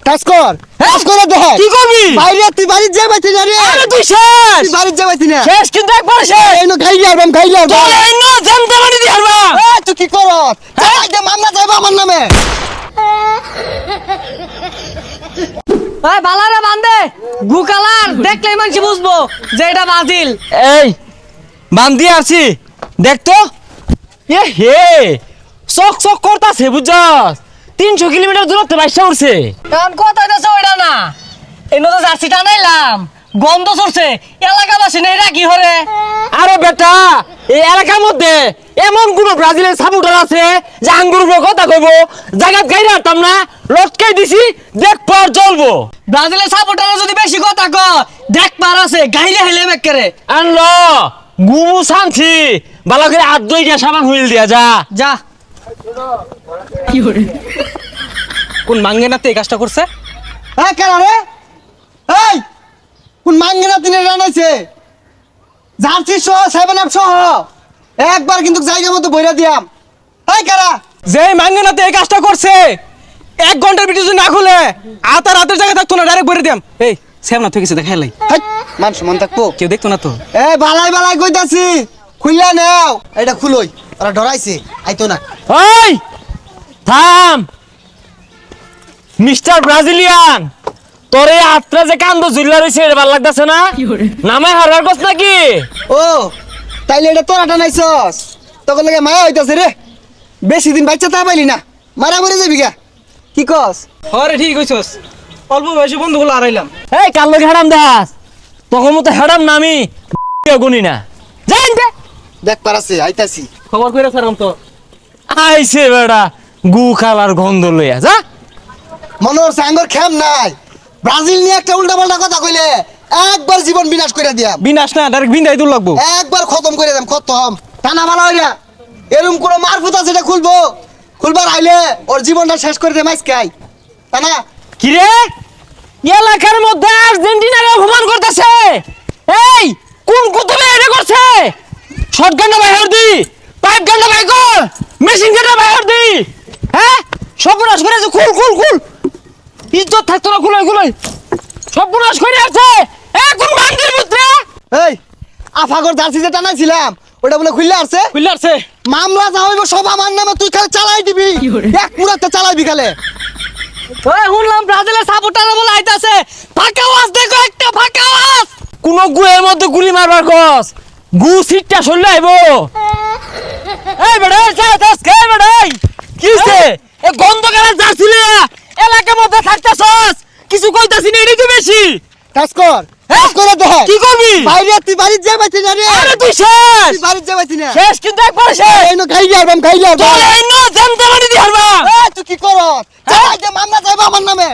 কাজ কর কাজ করে দেখ কি করবি বাইরে তুই বাড়ি যা বাইতে না রে আরে তুই শেষ তুই বাড়ি যা বাইতে না শেষ কিন্তু একবার শেষ এই নো খাইলি আরবাম চল এই না জানতে পারি দি হারবা এই তুই কি করস চাই দে মামলা যাইবা আমার নামে ওই বালারে বান্দে গুকালার দেখলেই মানুষ বুঝবো যে এটা বাজিল। এই বান্দি আছি দেখ তো এ হে চক চক করতাছে বুঝছস 300 কিলোমিটার দূরত্বে বাইসা উঠছে কারণ কথা হইতেছে ওইটা না, এই নতো জার্সি টানাইলাম গন্ধ চড়ছে এলাকাবাসী নেই রাখি হরে। আরে বেটা এই এলাকার মধ্যে এমন কোন ব্রাজিলের সাপোর্টার আছে যে আঙ্গুর উপর কথা কইব জায়গা গাইরা আরতাম না লটকাই দিছি দেখ পর জ্বলবো ব্রাজিলের সাপোর্টার যদি বেশি কথা ক দেখ পার আছে গাইলে হেলে বেকরে আনলো গুমু শান্তি ভালো করে হাত ধুই দিয়া সাবান হুইল দিয়া যা যা। কোন মাঙ্গেনাতে এই কাজটা করছে হ্যাঁ কেন রে এই কোন মাঙ্গেনা তিনে রানাইছে জার্সি সহ 7 আপ সহ একবার কিন্তু জায়গা মতো বইরা দিয়াম। এই কারা যে মাঙ্গেনাতে এই কাজটা করছে 1 ঘন্টার ভিডিও যদি না খুলে আতার রাতের জায়গা থাকতো না ডাইরেক্ট বইরে দিয়াম। এই সেম না তুই কিছু দেখাইলাই হেই মান সম্মান থাকবো কেউ দেখতো না তো এই বালাই বালাই কইতাছি খুললা নাও এটা খুলই ওরা ডরাইছে আইতো না। ওই থাম মিস্টার ব্রাজিলিয়ান তোরে আত্রা যে কান্দ ঝুল্লা রইছে এটা ভালো লাগতাছে না নামে হারার কস নাকি ও তাইলে এটা তোরা টানাইছস তখন লাগে মায়া হইতাছে রে বেশি দিন বাচ্চা তা পাইলি না মারা মরে যাবি গা কি কস আরে ঠিক কইছস অল্প বয়সে বন্ধুগুলো হারাইলাম এই কাল লগে হারাম দাস তখন মতো হারাম না আমি গুনি না জান দে দেখ পারাছে আইতাছি খবর কইরা ছাড়াম তো আইছে বেড়া গু খালার গন্ধ লইয়া যা মনোর সাঙ্গর খেম নাই ব্রাজিল নিয়ে একটা উল্টা পাল্টা কথা কইলে একবার জীবন বিনাশ করে দিয়া বিনাশ না ডাইরেক্ট বিন্দাই দূর লাগবো একবার খতম করে দেম খতম টানা ভালো হইরা এরকম কোন মারফুত আছে এটা খুলবো খুলবার আইলে ওর জীবনটা শেষ করে দে মাইসকাই টানা কি রে এলাকার মধ্যে আর্জেন্টিনার অপমান করতেছে এই কোন কুতুবে এটা করছে শটগানটা বাইর দি পাইপ গানটা বাইর কর মেশিন গানটা বাইর দি হ্যাঁ সর্বনাশ করে আছে খুল খুল খুল ইজ্জত থাকতো না খুলাই খুলাই সর্বনাশ করে আছে এ কোন বান্দির পুত্র এই আফাগর জার্সি যে টানাইছিলাম ওটা বলে খুললে আসছে খুললে আছে মামলা যা হইব সব আমার নামে তুই খালি চালাই দিবি এক পুরাতে চালাইবি খালে ওই শুনলাম ব্রাজিলের সাপোর্টার বলে আইতাছে ফাঁকা আওয়াজ দেখো একটা ফাঁকা আওয়াজ। কোন গুয়ের মধ্যে গুলি মারবার কস গু সিটটা সরলে আইবো এই বেড়া যাইতাস কে বেড়া কিছে এ গন্ধ গলা যাচ্ছিলে এলাকার মধ্যে থাকতাছস কিছু কইতাছিস না এটাই তো বেশি কাজ কর কাজ করে দেখ কি করবি বাইরে তুই বাড়ি যা বাইতে না রে আরে তুই শেষ তুই বাড়ি যা বাইতে না শেষ কিন্তু একবার শেষ এই নো খাইলি আরবাম চল এই না জানতে পারি দি হারবা এই তুই কি করস চাই দে মামলা যাইবা আমার নামে